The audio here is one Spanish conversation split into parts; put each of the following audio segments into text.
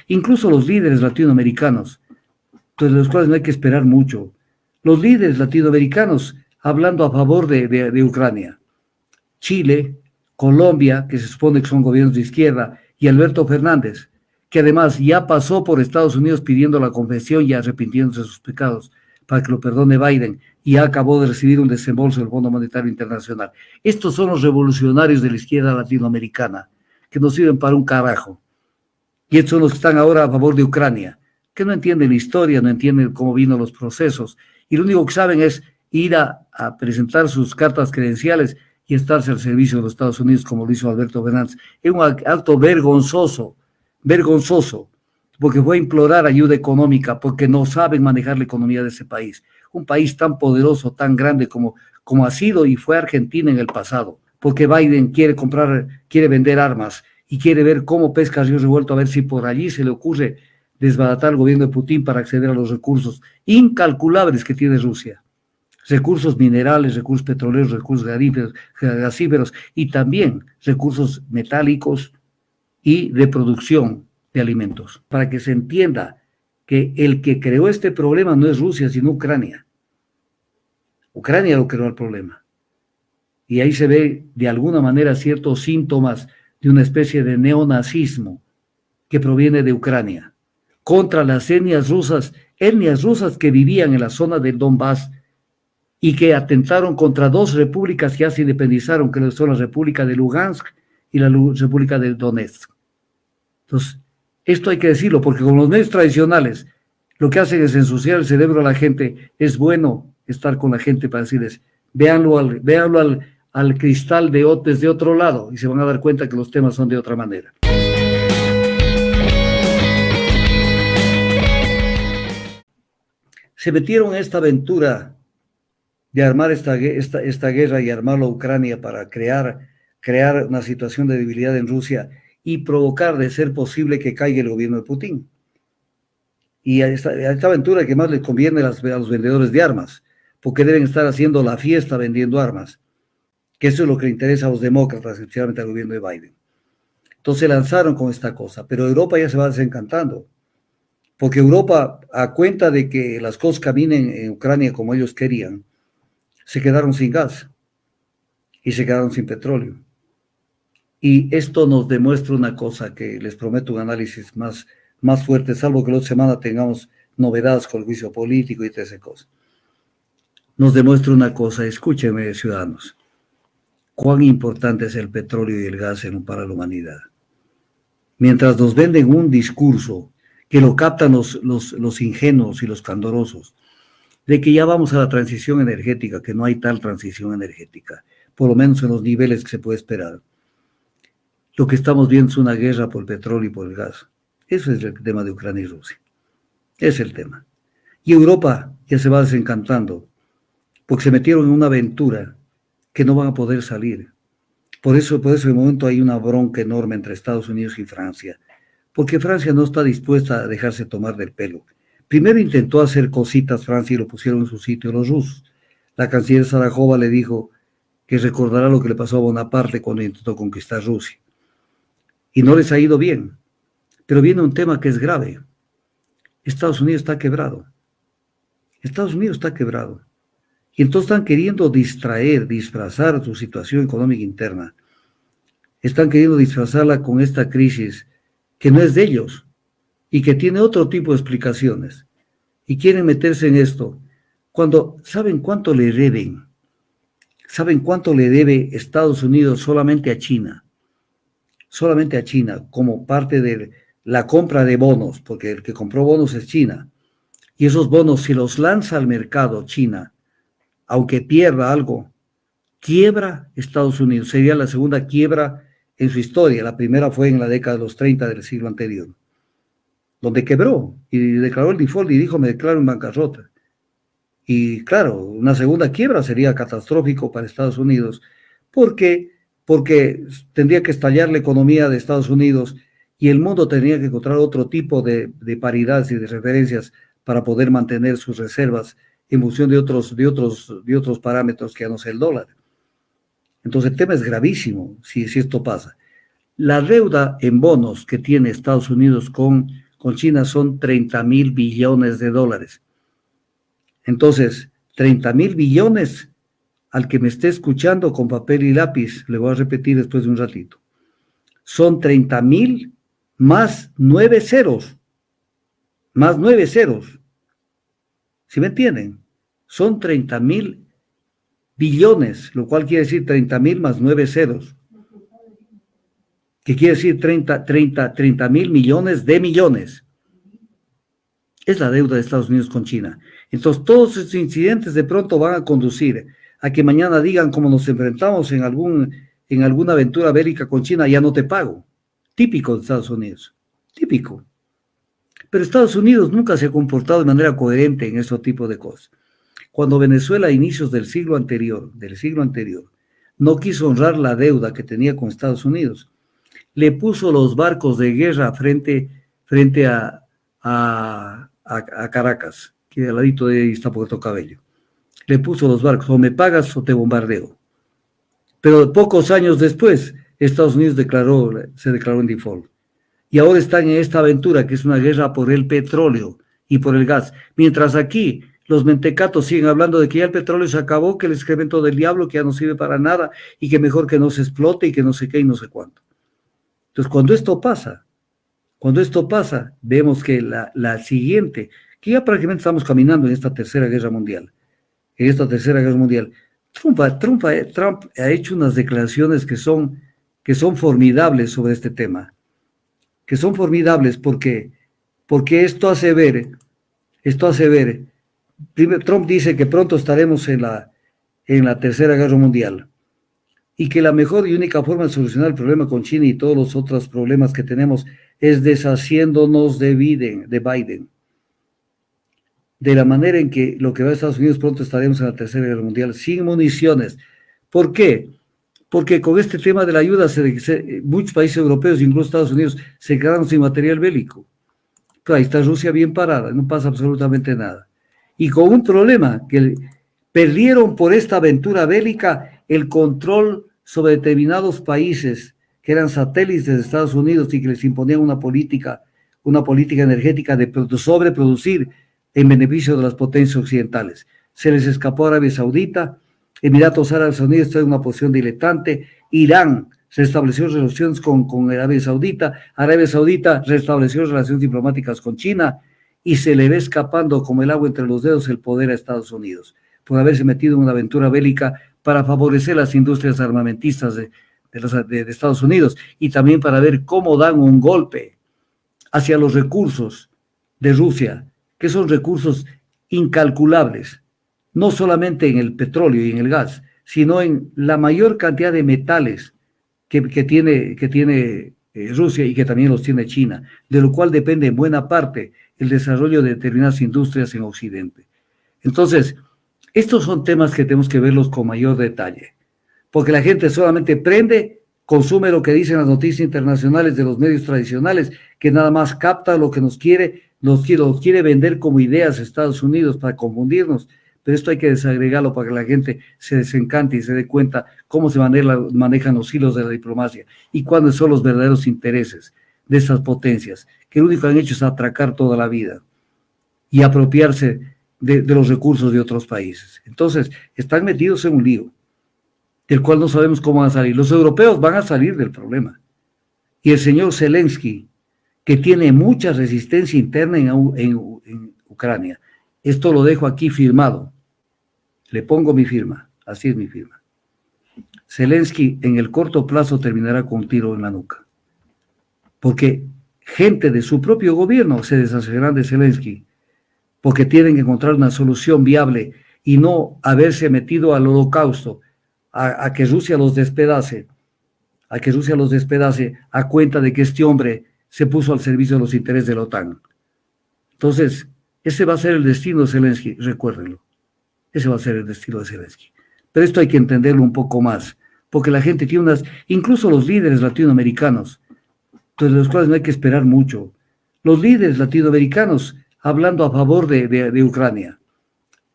incluso los líderes latinoamericanos, de los cuales no hay que esperar mucho, los líderes latinoamericanos hablando a favor de Ucrania, Chile, Colombia, que se supone que son gobiernos de izquierda, y Alberto Fernández, que además ya pasó por Estados Unidos pidiendo la confesión y arrepintiéndose de sus pecados para que lo perdone Biden, y acabó de recibir un desembolso del Fondo Monetario Internacional. Estos son los revolucionarios de la izquierda latinoamericana, que no sirven para un carajo. Y estos son los que están ahora a favor de Ucrania, que no entienden la historia, no entienden cómo vino los procesos, y lo único que saben es ir a presentar sus cartas credenciales y estarse al servicio de los Estados Unidos, como lo hizo Alberto Fernández. Es un acto vergonzoso, porque fue a implorar ayuda económica, porque no saben manejar la economía de ese país. Un país tan poderoso, tan grande como ha sido y fue Argentina en el pasado, porque Biden quiere vender armas y quiere ver cómo pesca a río revuelto, a ver si por allí se le ocurre desbaratar al gobierno de Putin para acceder a los recursos incalculables que tiene Rusia. Recursos minerales, recursos petroleros, recursos gasíferos y también recursos metálicos y de producción de alimentos. Para que se entienda que el que creó este problema no es Rusia, sino Ucrania. Ucrania lo creó el problema. Y ahí se ve de alguna manera ciertos síntomas de una especie de neonazismo que proviene de Ucrania, contra las etnias rusas que vivían en la zona del Donbass y que atentaron contra dos repúblicas que ya se independizaron, que son la República de Lugansk y la República de Donetsk. Entonces, esto hay que decirlo, porque con los medios tradicionales lo que hacen es ensuciar el cerebro a la gente. Es bueno estar con la gente para decirles, véanlo al cristal desde otro lado, y se van a dar cuenta que los temas son de otra manera. Se metieron en esta aventura de armar esta guerra y armarlo a Ucrania para crear una situación de debilidad en Rusia y provocar, de ser posible, que caiga el gobierno de Putin. Y a esta aventura que más les conviene a los vendedores de armas, porque deben estar haciendo la fiesta vendiendo armas, que eso es lo que le interesa a los demócratas, especialmente al gobierno de Biden. Entonces se lanzaron con esta cosa, pero Europa ya se va desencantando, porque Europa, a cuenta de que las cosas caminen en Ucrania como ellos querían, se quedaron sin gas y se quedaron sin petróleo. Y esto nos demuestra una cosa que les prometo un análisis más fuerte, salvo que la otra semana tengamos novedades con el juicio político y todas esas cosas. Nos demuestra una cosa, escúchenme, ciudadanos, cuán importante es el petróleo y el gas para la humanidad. Mientras nos venden un discurso que lo captan los ingenuos y los candorosos, de que ya vamos a la transición energética, que no hay tal transición energética, por lo menos en los niveles que se puede esperar. Lo que estamos viendo es una guerra por el petróleo y por el gas. Eso es el tema de Ucrania y Rusia. Es el tema. Y Europa ya se va desencantando, porque se metieron en una aventura que no van a poder salir. Por eso de momento hay una bronca enorme entre Estados Unidos y Francia, porque Francia no está dispuesta a dejarse tomar del pelo. Primero intentó hacer cositas Francia y lo pusieron en su sitio los rusos. La canciller Zarakova le dijo que recordará lo que le pasó a Bonaparte cuando intentó conquistar Rusia. Y no les ha ido bien. Pero viene un tema que es grave. Estados Unidos está quebrado. Estados Unidos está quebrado. Y entonces están queriendo disfrazar su situación económica interna. Están queriendo disfrazarla con esta crisis que no es de ellos y que tiene otro tipo de explicaciones. Y quieren meterse en esto cuando saben cuánto le deben. Saben cuánto le debe Estados Unidos solamente a China. Solamente a China, como parte de la compra de bonos, porque el que compró bonos es China. Y esos bonos, si los lanza al mercado China, aunque pierda algo, quiebra Estados Unidos. Sería la segunda quiebra en su historia. La primera fue en la década de los 30 del siglo anterior, donde quebró y declaró el default y dijo, me declaro en bancarrota. Y claro, una segunda quiebra sería catastrófico para Estados Unidos, porque tendría que estallar la economía de Estados Unidos y el mundo tendría que encontrar otro tipo de paridades y de referencias para poder mantener sus reservas en función de otros parámetros que ya no sea el dólar. Entonces el tema es gravísimo si esto pasa. La deuda en bonos que tiene Estados Unidos con con China son 30.000 billones de dólares. Entonces, 30.000 billones, al que me esté escuchando con papel y lápiz, le voy a repetir después de un ratito, son 30.000 más 9 ceros, más 9 ceros. ¿Sí me entienden? Son 30.000 billones, lo cual quiere decir 30.000 más 9 ceros, que quiere decir 30.000 millones de millones. Es la deuda de Estados Unidos con China. Entonces, todos estos incidentes de pronto van a conducir a que mañana digan, como nos enfrentamos en alguna aventura bélica con China, ya no te pago. Típico de Estados Unidos, típico. Pero Estados Unidos nunca se ha comportado de manera coherente en ese tipo de cosas. Cuando Venezuela a inicios del siglo anterior, no quiso honrar la deuda que tenía con Estados Unidos, le puso los barcos de guerra frente a Caracas, que al ladito de ahí está Puerto Cabello. Le puso los barcos, o me pagas o te bombardeo. Pero pocos años después, Estados Unidos se declaró en default. Y ahora están en esta aventura, que es una guerra por el petróleo y por el gas. Mientras aquí los mentecatos siguen hablando de que ya el petróleo se acabó, que el excremento del diablo, que ya no sirve para nada, y que mejor que no se explote y que no sé qué y no sé cuánto. Entonces, cuando esto pasa, vemos que la siguiente, que ya prácticamente estamos caminando en esta tercera guerra mundial, Trump ha hecho unas declaraciones que son formidables sobre este tema, que son formidables porque esto hace ver, primero, Trump dice que pronto estaremos en la tercera guerra mundial y que la mejor y única forma de solucionar el problema con China y todos los otros problemas que tenemos es deshaciéndonos de Biden, de la manera en que lo que va a Estados Unidos pronto estaremos en la tercera guerra mundial sin municiones. ¿Por qué? Porque con este tema de la ayuda, muchos países europeos, incluso Estados Unidos, se quedaron sin material bélico. Pero ahí está Rusia bien parada, no pasa absolutamente nada. Y con un problema, que perdieron por esta aventura bélica el control sobre determinados países que eran satélites de Estados Unidos y que les imponían una política energética de sobreproducir en beneficio de las potencias occidentales. Se les escapó a Arabia Saudita, Emiratos Árabes Unidos está en una posición diletante, Irán restableció relaciones con Arabia Saudita restableció relaciones diplomáticas con China y se le ve escapando como el agua entre los dedos el poder a Estados Unidos por haberse metido en una aventura bélica para favorecer las industrias armamentistas de Estados Unidos y también para ver cómo dan un golpe hacia los recursos de Rusia, que son recursos incalculables, no solamente en el petróleo y en el gas, sino en la mayor cantidad de metales que tiene Rusia y que también los tiene China, de lo cual depende en buena parte el desarrollo de determinadas industrias en Occidente. Entonces, estos son temas que tenemos que verlos con mayor detalle, porque la gente solamente prende, consume lo que dicen las noticias internacionales de los medios tradicionales, que nada más capta lo que nos quiere vender como ideas a Estados Unidos para confundirnos, pero esto hay que desagregarlo para que la gente se desencante y se dé cuenta cómo se manejan los hilos de la diplomacia y cuáles son los verdaderos intereses de estas potencias, que lo único que han hecho es atracar toda la vida y apropiarse de los recursos de otros países. Entonces, están metidos en un lío, del cual no sabemos cómo van a salir. Los europeos van a salir del problema. Y el señor Zelensky, que tiene mucha resistencia interna en Ucrania, esto lo dejo aquí firmado. Le pongo mi firma, así es mi firma. Zelensky en el corto plazo terminará con un tiro en la nuca. Porque gente de su propio gobierno se deshacerán de Zelensky, porque tienen que encontrar una solución viable y no haberse metido al holocausto, a que Rusia los despedace, a cuenta de que este hombre se puso al servicio de los intereses de la OTAN. Entonces, ese va a ser el destino de Zelensky, recuérdenlo. Ese va a ser el destino de Zelensky. Pero esto hay que entenderlo un poco más, porque la gente tiene incluso los líderes latinoamericanos, de los cuales no hay que esperar mucho. Los líderes latinoamericanos hablando a favor de Ucrania.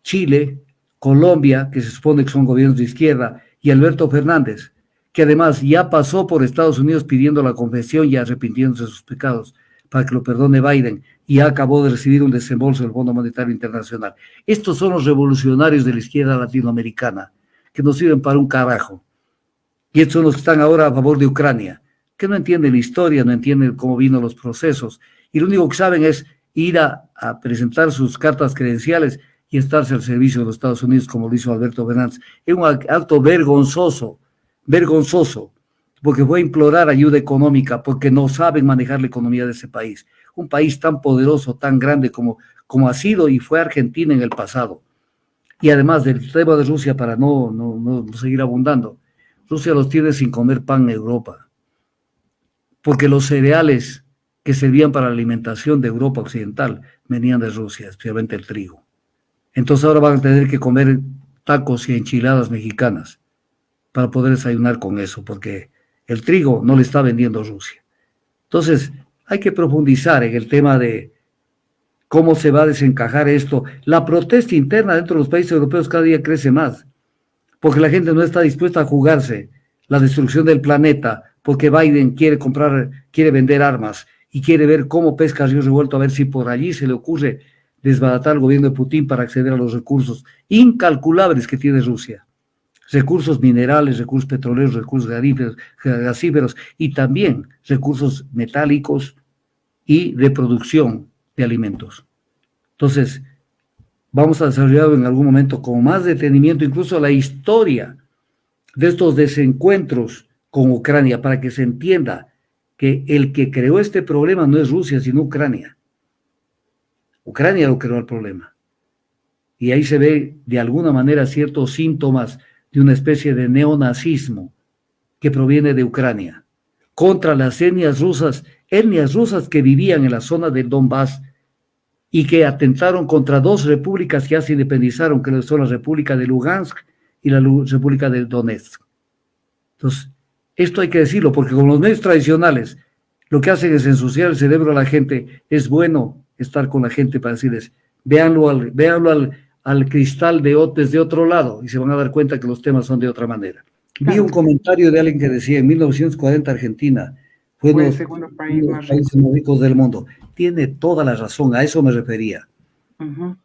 Chile, Colombia, que se supone que son gobiernos de izquierda, y Alberto Fernández, que además ya pasó por Estados Unidos pidiendo la confesión y arrepintiéndose de sus pecados para que lo perdone Biden y acabó de recibir un desembolso del Fondo Monetario Internacional. Estos son los revolucionarios de la izquierda latinoamericana, que no sirven para un carajo. Y estos son los que están ahora a favor de Ucrania, que no entienden la historia, no entienden cómo vino los procesos, y lo único que saben es ir a presentar sus cartas credenciales y estarse al servicio de los Estados Unidos, como lo hizo Alberto Fernández. Es un acto vergonzoso, vergonzoso, porque fue a implorar ayuda económica, porque no saben manejar la economía de ese país. Un país tan poderoso, tan grande como ha sido y fue Argentina en el pasado. Y además del tema de Rusia, para no seguir abundando, Rusia los tiene sin comer pan en Europa, porque los cereales que servían para la alimentación de Europa Occidental venían de Rusia, especialmente el trigo. Entonces ahora van a tener que comer tacos y enchiladas mexicanas para poder desayunar con eso, porque el trigo no le está vendiendo Rusia. Entonces hay que profundizar en el tema de cómo se va a desencajar esto. La protesta interna dentro de los países europeos cada día crece más, porque la gente no está dispuesta a jugarse la destrucción del planeta, porque Biden quiere vender armas y quiere ver cómo pesca a río revuelto, a ver si por allí se le ocurre desbaratar al gobierno de Putin para acceder a los recursos incalculables que tiene Rusia. Recursos minerales, recursos petroleros, recursos gasíferos y también recursos metálicos y de producción de alimentos. Entonces, vamos a desarrollar en algún momento con más detenimiento incluso la historia de estos desencuentros con Ucrania para que se entienda que el que creó este problema no es Rusia, sino Ucrania. Ucrania lo creó el problema. Y ahí se ve de alguna manera ciertos síntomas de una especie de neonazismo que proviene de Ucrania, contra las etnias rusas que vivían en la zona del Donbass y que atentaron contra dos repúblicas que ya se independizaron, que son la República de Lugansk y la República de Donetsk. Entonces, esto hay que decirlo, porque con los medios tradicionales lo que hacen es ensuciar el cerebro a la gente. Es bueno estar con la gente para decirles, véanlo al cristal desde otro lado y se van a dar cuenta que los temas son de otra manera. Vi un comentario de alguien que decía, en 1940 Argentina fue uno de los segundo país más ricos del mundo. Tiene toda la razón, a eso me refería.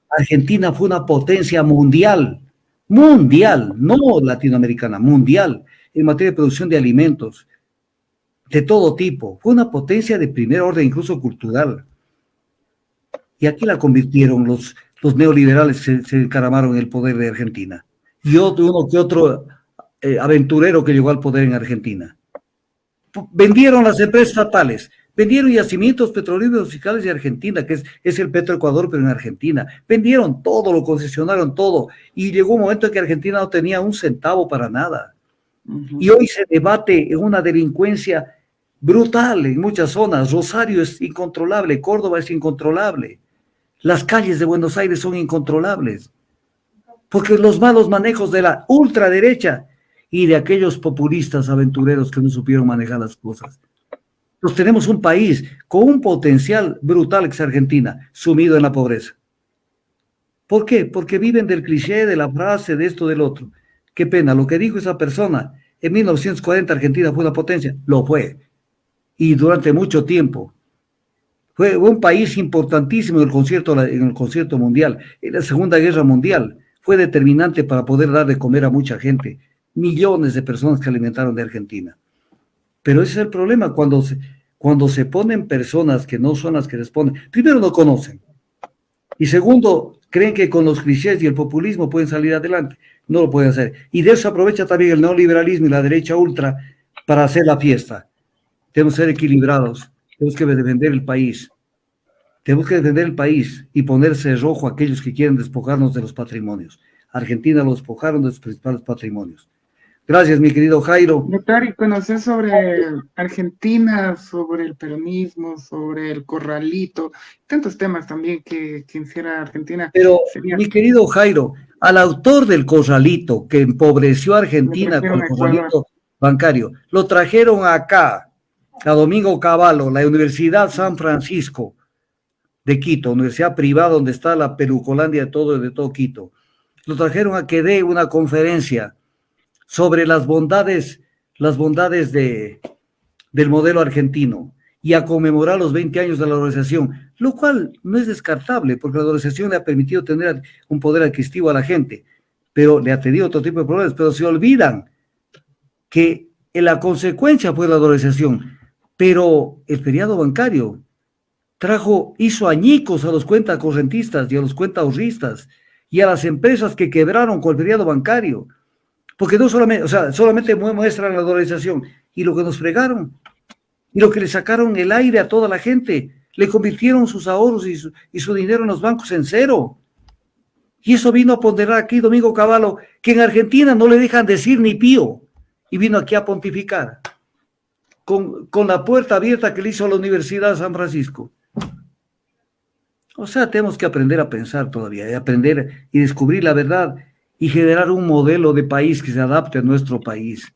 Argentina fue una potencia mundial, no latinoamericana, mundial, en materia de producción de alimentos, de todo tipo. Fue una potencia de primer orden, incluso cultural. Y aquí la convirtieron los neoliberales, se encaramaron en el poder de Argentina. Y uno que otro aventurero que llegó al poder en Argentina. Vendieron las empresas estatales, vendieron yacimientos petroleros fiscales de Argentina, que es el Petroecuador, pero en Argentina. Vendieron todo, lo concesionaron todo. Y llegó un momento en que Argentina no tenía un centavo para nada. Y hoy se debate en una delincuencia brutal en muchas zonas. Rosario es incontrolable, Córdoba es incontrolable. Las calles de Buenos Aires son incontrolables. Porque los malos manejos de la ultraderecha y de aquellos populistas aventureros que no supieron manejar las cosas. Entonces tenemos un país con un potencial brutal que es Argentina, sumido en la pobreza. ¿Por qué? Porque viven del cliché, de la frase, de esto, del otro. Qué pena, lo que dijo esa persona, en 1940 Argentina fue una potencia, lo fue, y durante mucho tiempo. Fue un país importantísimo en el concierto mundial, en la Segunda Guerra Mundial, fue determinante para poder dar de comer a mucha gente, millones de personas que alimentaron de Argentina. Pero ese es el problema, cuando se ponen personas que no son las que responden, primero no conocen, y segundo, creen que con los clichés y el populismo pueden salir adelante. No lo pueden hacer. Y de eso aprovecha también el neoliberalismo y la derecha ultra para hacer la fiesta. Tenemos que ser equilibrados, tenemos que defender el país. Tenemos que defender el país y ponerse rojo a aquellos que quieren despojarnos de los patrimonios. Argentina lo despojaron de sus principales patrimonios. Gracias, mi querido Jairo. Notar conocer sobre Argentina, sobre el peronismo, sobre el corralito, tantos temas también que hiciera Argentina. Pero, mi querido Jairo, al autor del corralito que empobreció a Argentina con el corralito bancario, lo trajeron acá, a Domingo Cavallo, la Universidad San Francisco de Quito, universidad privada donde está la Perucolandia de todo Quito. Lo trajeron a que dé una conferencia sobre las bondades del modelo argentino. y a conmemorar los 20 años de la dolarización, lo cual no es descartable, porque la dolarización le ha permitido tener un poder adquisitivo a la gente, pero le ha tenido otro tipo de problemas, pero se olvidan que la consecuencia fue la dolarización, pero el feriado bancario hizo añicos a los cuentacorrentistas y a los cuentaahorristas y a las empresas que quebraron con el feriado bancario, porque no solamente, o sea, solamente muestran la dolarización y lo que nos fregaron y lo que le sacaron el aire a toda la gente, le convirtieron sus ahorros y su dinero en los bancos en cero. Y eso vino a ponderar aquí Domingo Cavallo, que en Argentina no le dejan decir ni pío, y vino aquí a pontificar, con la puerta abierta que le hizo a la Universidad de San Francisco. O sea, tenemos que aprender a pensar todavía, y aprender y descubrir la verdad, y generar un modelo de país que se adapte a nuestro país.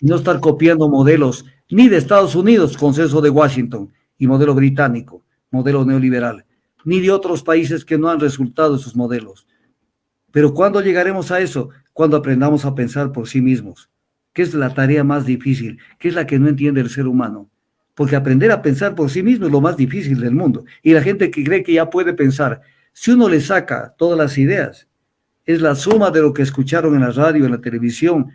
No estar copiando modelos ni de Estados Unidos, Consenso de Washington, y modelo británico, modelo neoliberal, ni de otros países que no han resultado esos modelos. Pero ¿cuándo llegaremos a eso? Cuando aprendamos a pensar por sí mismos, que es la tarea más difícil, que es la que no entiende el ser humano. Porque aprender a pensar por sí mismo es lo más difícil del mundo. Y la gente que cree que ya puede pensar, si uno le saca todas las ideas, es la suma de lo que escucharon en la radio, en la televisión,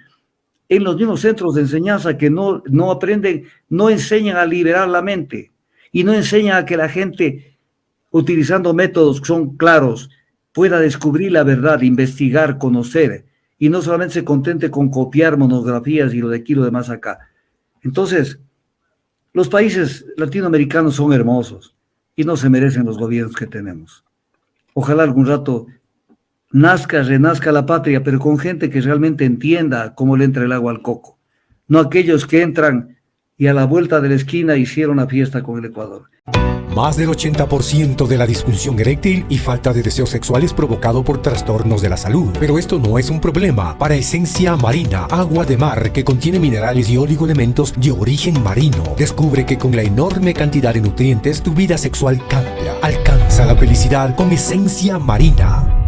en los mismos centros de enseñanza que no aprenden, no enseñan a liberar la mente y no enseñan a que la gente, utilizando métodos que son claros, pueda descubrir la verdad, investigar, conocer, y no solamente se contente con copiar monografías y lo de aquí, lo de más acá. Entonces, los países latinoamericanos son hermosos y no se merecen los gobiernos que tenemos. Ojalá algún rato renazca la patria, pero con gente que realmente entienda cómo le entra el agua al coco. No aquellos que entran y a la vuelta de la esquina hicieron la fiesta con el Ecuador. Más del 80% de la disfunción eréctil y falta de deseos sexuales provocado por trastornos de la salud. Pero esto no es un problema para Esencia Marina, agua de mar que contiene minerales y oligoelementos de origen marino. Descubre que con la enorme cantidad de nutrientes tu vida sexual cambia. Alcanza la felicidad con Esencia Marina.